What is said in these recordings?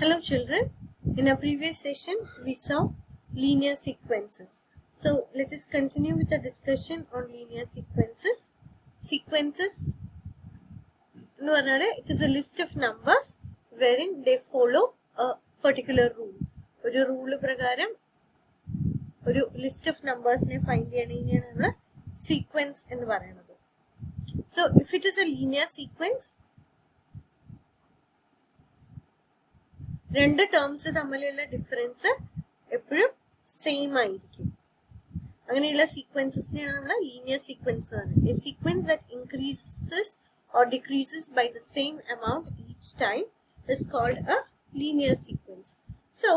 Hello children, in a previous session we saw linear sequences. So let us continue with the discussion on linear sequences. Sequences, it is a list of numbers wherein they follow a particular rule. ഒരു rule പ്രകാരം ഒരു list of numbers ne find ചെയ്യണമെങ്കിൽ sequence എന്ന് പറയുന്നത്. So if it is a linear sequence, രണ്ട് terms തമ്മിലുള്ള difference എപ്പോഴും same ആയിരിക്കും. അങ്ങനെയുള്ള സീക്വൻസസിനെയാണ് നമ്മൾ ലീനിയർ സീക്വൻസ് എന്ന് പറയുന്നത്. A sequence that increases or decreases by the same amount each time is called a linear sequence. So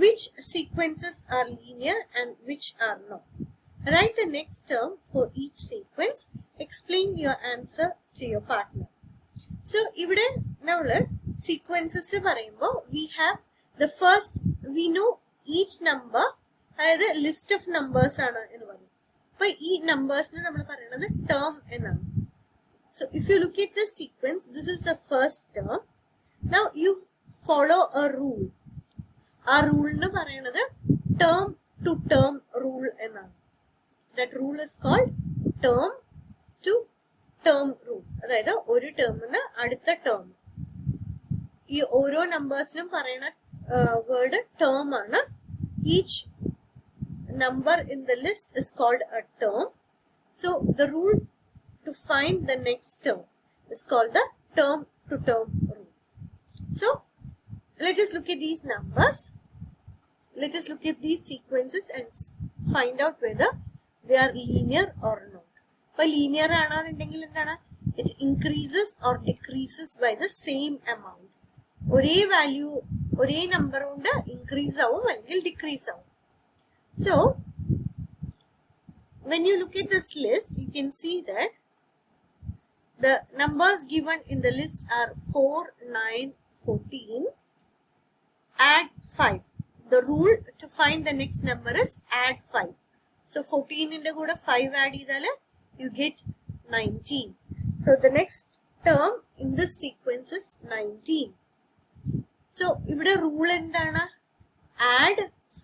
which sequences are linear and which are not? Write the next term for each sequence. Explain your answer to your partner. So ഇവിടെ നമ്മൾ sequences പറയുമ്പോൾ we have the first, we know each number, അതായത് list of numbers ആണ് എന്ന് പറയും. അപ്പൊ ഈ നമ്പേഴ്സിന് നമ്മൾ പറയുന്നത് ടേം എന്നാണ്. So if you look at the sequence, this is the first term. Now you follow a rule. ആ റൂളിന് പറയുന്നത് ടേം ടു ടേം റൂൾ എന്നാണ്. That rule is called term to term rule. അതായത് ഒരു ടേമിന് അടുത്ത ടേം. ഈ ഓരോ നമ്പേഴ്സിനും പറയുന്ന വേർഡ് ടേം ആണ്. Each number in the list is called a term. So the rule to find the next term is called the term to term rule. So let us look at these numbers. Let us look at these sequences and find out whether they are linear or not. But linear ആണെന്നുണ്ടെങ്കിൽ എന്താണ്? It increases or decreases by the same amount. ഒരേ value ഒരേ number കൊണ്ട് increase ആവും അല്ലെങ്കിൽ decrease ആവും. So when you look at this list, you can see that the numbers given in the list are 4, 9, 14. Add 5. The rule to find the next number is add 5. So 14 in the good 5 add idale, you get 19. So the next term in this sequence is 19. So ഇവിടെ rule endana? Add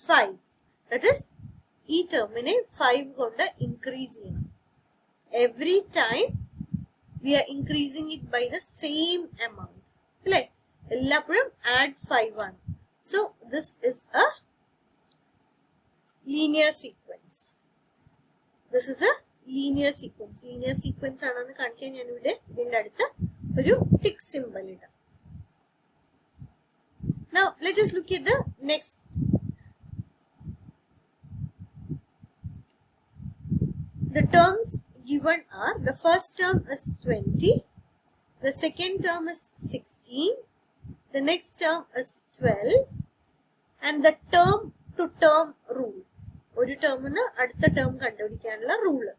5. That is, ഈ termine 5 കൊണ്ട് increase ചെയ്യണം. Every time we are increasing it by the same amount. അല്ലേ? എല്ലാപ്പോഴും add 5 ആണ്. So this is a linear sequence. This is a linear sequence. Linear sequence ആണെന്ന് കാണിക്കാൻ ഞാൻ ഇവിടെ ഇതിന്റെ അടുത്ത് ഒരു tick symbol ഇടാം. Now let us look at the next. The terms given are, the first term is 20, the second term is 16, the next term is 12, and the term to term rule. ഒരു ടേമിന് അടുത്ത term കണ്ടുപിടിക്കാനുള്ള rule.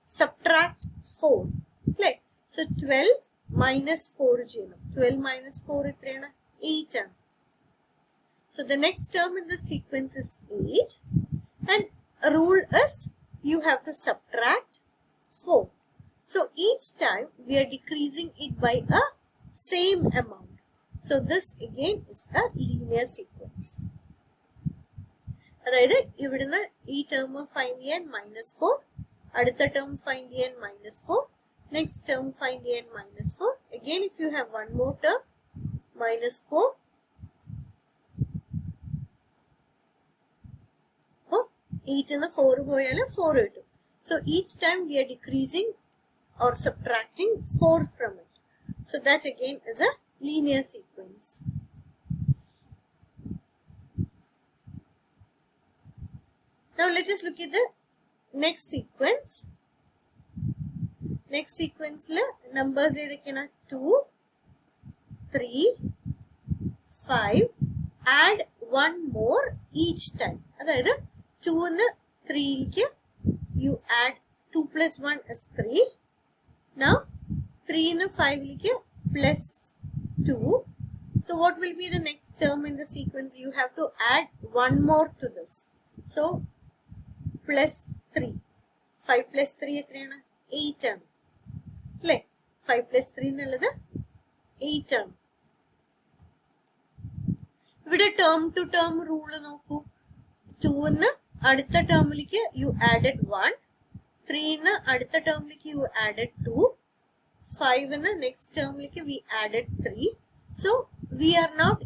Subtract 4. അല്ലേ? So 12 minus 4 ചെയ്യണം. 12 minus 4 എത്രയാണ്? 8 ആണ്. So the next term in the sequence is 8 and rule is you have to subtract 4. So each time we are decreasing it by a same amount. So this again is a linear sequence. അതായത് ഇവിടുന്ന് ഈ term find ചെയ്യാൻ -4, അടുത്ത term find ചെയ്യാൻ -4, next term find ചെയ്യാൻ -4. again if you have one more term, -4. അപ്പോൾ 8 ന്ന് 4 പോയാൽ 4 കിട്ടും. So each time we are decreasing or subtracting 4 from it. So that again is a linear sequence. Now let us look at the next sequence. Next sequence la numbers edakena 2, 3, 5. Add one more each time. Adayathu 2 and 3 like you add 2 plus 1 is 3. Now 3 and 5 like plus 2. So what will be the next term in the sequence? You have to add one more to this. So plus 3. 5 plus 3 എത്രയാണ്? 8 ആണ്. അല്ലേ? 5 plus 3 എന്നുള്ളത് 8 ആണ്. ഇവിടെ term to term rule നോക്കൂ. 2 അടുത്ത ടേമിലേക്ക് you added 1, 3 അടുത്ത ടേമിലേക്ക് യു ആഡഡ് 2, 5 നെക്സ്റ്റ് ടേമിലേക്ക് we added 3. So we are not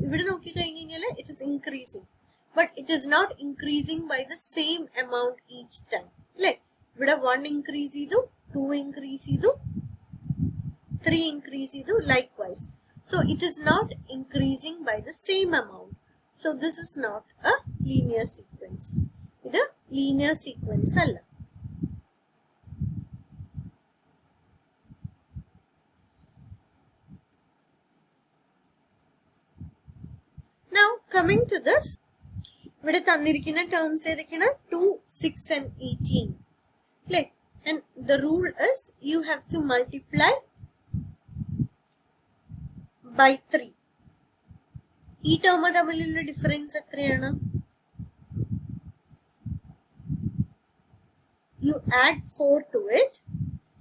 ഇവിടെ നോക്കി കഴിഞ്ഞാൽ it is increasing, but it is not increasing by the same amount each time അല്ലെ. ഇവിടെ 1 ഇൻക്രീസ് ചെയ്തു, 2 ഇൻക്രീസ് ചെയ്തു, 3 ഇൻക്രീസ് ചെയ്തു, likewise. So it is not increasing by the same amount. So this is not a linear sequence. ഇത് linear sequence അല്ല. Now coming to this, ഇവിടെ തന്നിരിക്കുന്ന terms ഏതൊക്കെയാണ്? 2, 6 and 18 അല്ലേ. And the rule is you have to multiply by 3. ഈ term തമ്മിലുള്ള difference എത്രയാണ്? You add 4 to it.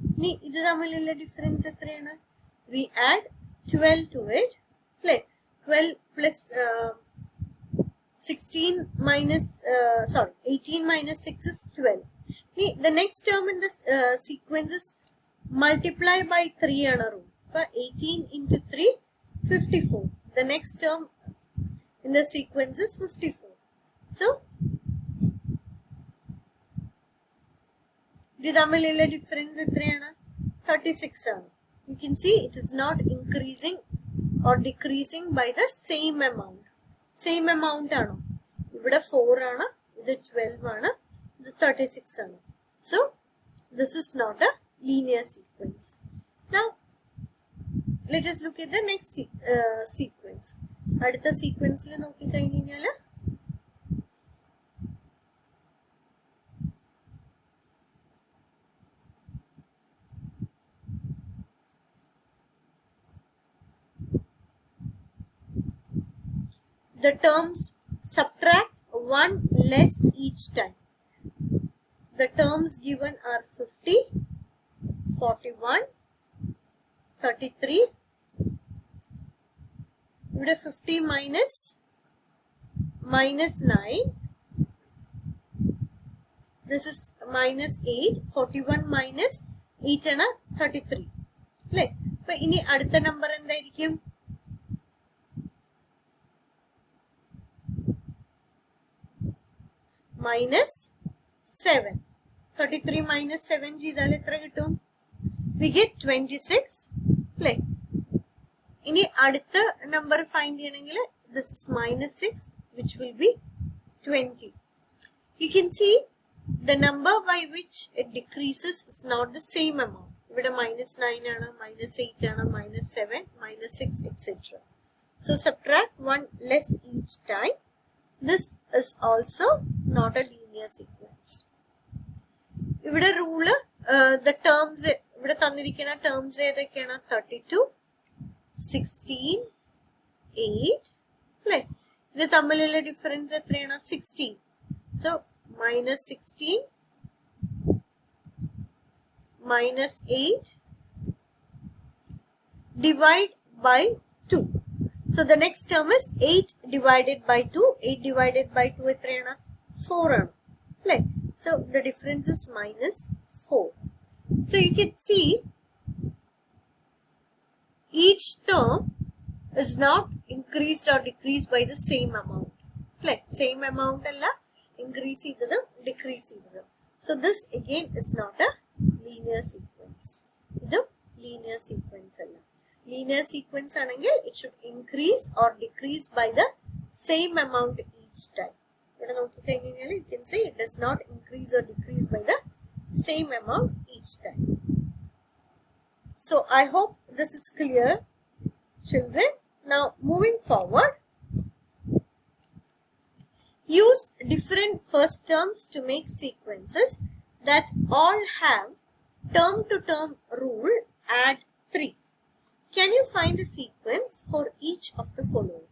ഇനി ഇത് തമ്മിലുള്ള ഡിഫറൻസ് എത്രയാണ്? We add 12 to it അല്ലേ. 12 plus 16 minus 18 minus 6 is 12. The next term in the sequence is multiply by 3 ആണ് rule. 18 into 3, 54. The next term in the sequence is 54. So the തമ്മിലുള്ള difference എത്രയാണ്? 36 ആണ്. You can see it is not increasing or decreasing by the same amount. Same amount ആണോ? ഇവിടെ 4 ആണ്, ഇത് 12 ആണ്, ഇത് 36 ആണ്. So this is not a linear sequence. Now let us look at the next sequence. അടുത്ത സീക്വൻസിൽ നോക്കി കഴിഞ്ഞാൽ the terms subtract 1 less each time. The terms given are 50, 41, 33. ഇവിടെ 50 minus 9. This is minus 8. 41 minus 8 ആണ് 33 അല്ലേ. അപ്പൊ ഇനി അടുത്ത നമ്പർ എന്തായിരിക്കും? minus 7. 33 minus 7 ചെയ്താൽ എത്ര കിട്ടും? We get 26 അല്ലേ. ഇനി അടുത്ത നമ്പർ ഫൈൻഡ് ചെയ്യണമെങ്കിൽ this is minus 6 which will be 20. You can see the number by which it decreases is not the same amount. ഇവിടെ minus 9 ആണ്, minus 8 ആണ്, minus 7, minus 6 etc. So subtract 1 less each time. This is also not a linear sequence. ഇവിടെ rule the terms ഇവിടെ തന്നിരിക്കുന്ന terms ഏതൊക്കെയാണ്? 32, 16, 8 അല്ലേ. ഇത് തമ്മിലുള്ള ഡിഫറൻസ് എത്രയാണ്? 16. So minus 16 minus 8 divide by 2. So the next term is 8 divided by 2. 8 divided by 2 എത്രയാണ്? 4 ആണ് അല്ലേ. So the difference is minus 4. So you can see each term is not increased or decreased by the same amount. Like same amount alla increase ചെയ്തതും decrease ചെയ്തതും. So this again is not a linear sequence. ഇതും linear sequence അല്ല. Linear sequence ആണെങ്കിൽ it should increase or decrease by the same amount each time. ഇവിടെ നോക്കി കഴിഞ്ഞാൽ you can say it does not increase or decrease by the same amount each time. So I hope this is clear, children. Now moving forward, use different first terms to make sequences that all have term to term rule. Add 3. Can you find a sequence for each of the following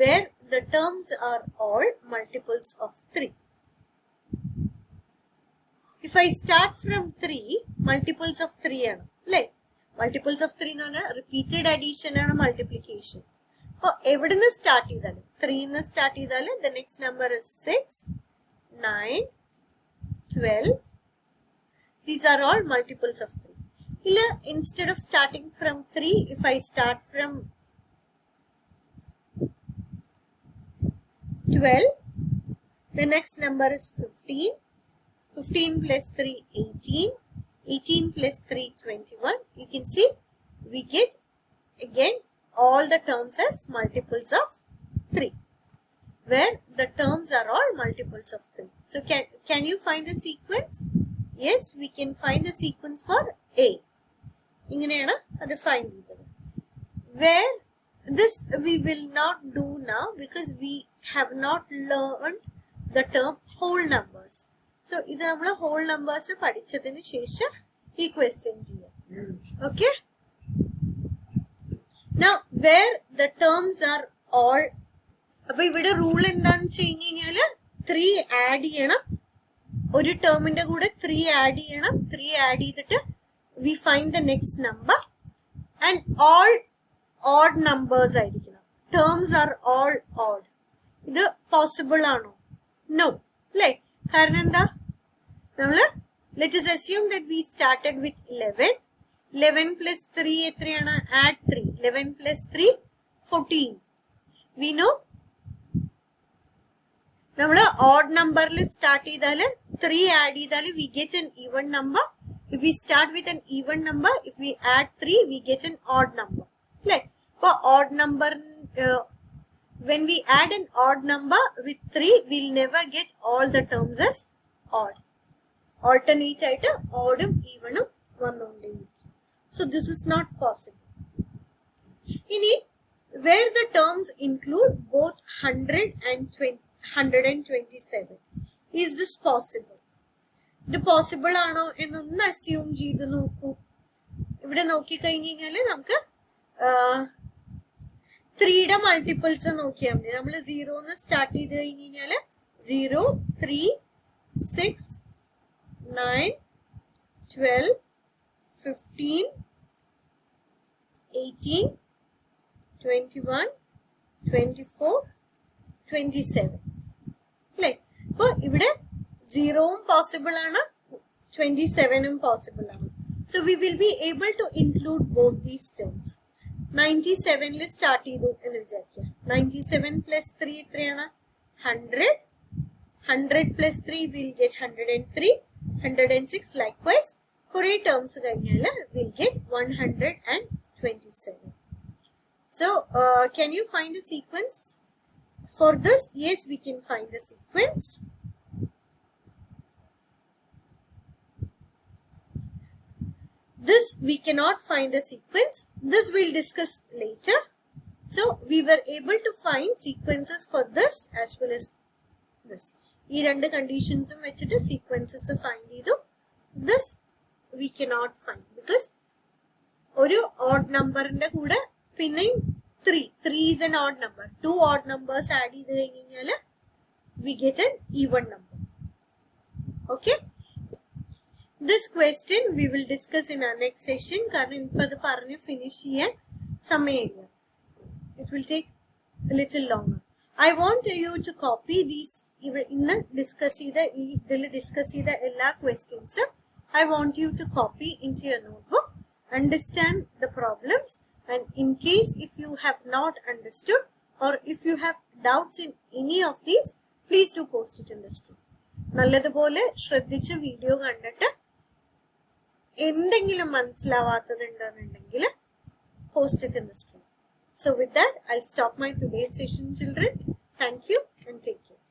where the terms are all multiples of 3? If I start from 3, multiples of 3 ആണ് അല്ലേ. Multiples of 3 എന്ന് പറഞ്ഞാൽ repeated addition ആണ് multiplication. അപ്പോൾ എവിടുന്ന് start ചെയ്താലും 3 start ചെയ്താലും the next number is 6, 9, 12. These are all multiples of 3. Illa, instead of starting from 3, if I start from 12, the next number is 15. 15 plus 3, 18. 18 plus 3, 21. You can see we get again all the terms as multiples of 3, where the terms are all multiples of 3. So can you find the sequence? Yes, we can find the sequence for A. ഇങ്ങനെയാണ് അത് find ചെയ്തത്. Where this we will not do now because we have not learned the term whole numbers. So ഇത് നമ്മൾ whole numbers പഠിച്ചതിന് ശേഷം ഈ question ചെയ്യാം. Okay? Now where the terms are all, അപ്പൊ ഇവിടെ റൂൾ എന്താന്ന് വെച്ച് കഴിഞ്ഞാല് 3 ആഡ് ചെയ്യണം, ഒരു ടേമിന്റെ കൂടെ 3 ആഡ് ചെയ്യണം. 3 ആഡ് ചെയ്തിട്ട് we find the next number and all odd numbers ആയിരിക്കണം. Terms are all odd. ഇത് പോസിബിൾ ആണോ? No. അല്ലേ? കാരണം എന്താ, നമ്മള് let us assume that we started with 11. 11 plus 3 എത്രയാണ്? Add 3. 11 plus 3, 14. We know നമ്മള് odd numberൽ സ്റ്റാർട്ട് ചെയ്താല് 3 ആഡ് ചെയ്താല് we get an even number. If we start with an even number, if we add 3, we get an odd number. അല്ലേ? അപ്പോൾ odd number, when we add an odd number with 3, we'll never get all the terms as odd. Alternate ആയിട്ട് oddഉം evenഉം വന്നുകൊണ്ടേയിരിക്കും. So this is not possible. ഇനി where the terms include both 100 and 127, is this possible? ഇത് possible ആണോ എന്നൊന്ന് assume ചെയ്ത് നോക്കൂ. ഇവിടെ നോക്കി കഴിഞ്ഞാല് നമുക്ക് 3യുടെ മൾട്ടിപ്പിൾസ് നോക്കിയാൽ മതി. നമ്മൾ 0 സ്റ്റാർട്ട് ചെയ്ത് കഴിഞ്ഞാല് 0, 3, 6, 9, 12, 15, 18, 21, 24, 27. അല്ലേ? അപ്പൊ ഇവിടെ 0ഉം പോസിബിൾ ആണ്, 27ഉം പോസിബിൾ ആണ്. So we will be able to include both these terms. 97ൽ സ്റ്റാർട്ട് ചെയ്തു എന്ന് വിചാരിക്കുക. 97 plus 3 എത്രയാണ്? 100. 100 plus 3 will get 103. 106 likewise. കുറെ ടേംസ് കഴിഞ്ഞാൽ we'll get 127. So can you find a sequence for this? Yes, we can find the sequence. This we cannot find a sequence. This we'll discuss later. So we were able to find sequences for this as well as this. ഈ രണ്ട് കണ്ടീഷൻസും വെച്ചിട്ട് sequences find ചെയ്തു. This we cannot find because ഒരു odd നമ്പറിന്റെ കൂടെ പിന്നെയും 3 is an odd number. 2 odd numbers add ചെയ്ത് കഴിഞ്ഞാല് we get an even number. Okay? This question we will discuss in our next session. കാരണം ഇപ്പൊ അത് പറഞ്ഞ് ഫിനിഷ് ചെയ്യാൻ സമയമില്ല. It will take a little longer. I want you to copy these. ഇന്ന് discuss ചെയ്ത എല്ലാ ക്വസ്റ്റ്യൻസും I want you to copy into your notebook, understand the problems, and in case if you have not understood or if you have doubts in any of these, please do post it in the stream. നല്ലതുപോലെ ശ്രദ്ധിച്ച് video കണ്ടിട്ട് എന്തെങ്കിലും മനസ്സിലാവാത്തതുണ്ടെന്നുണ്ടെങ്കിൽ post it in the stream. So with that, I'll stop my today's session, children. Thank you and take care.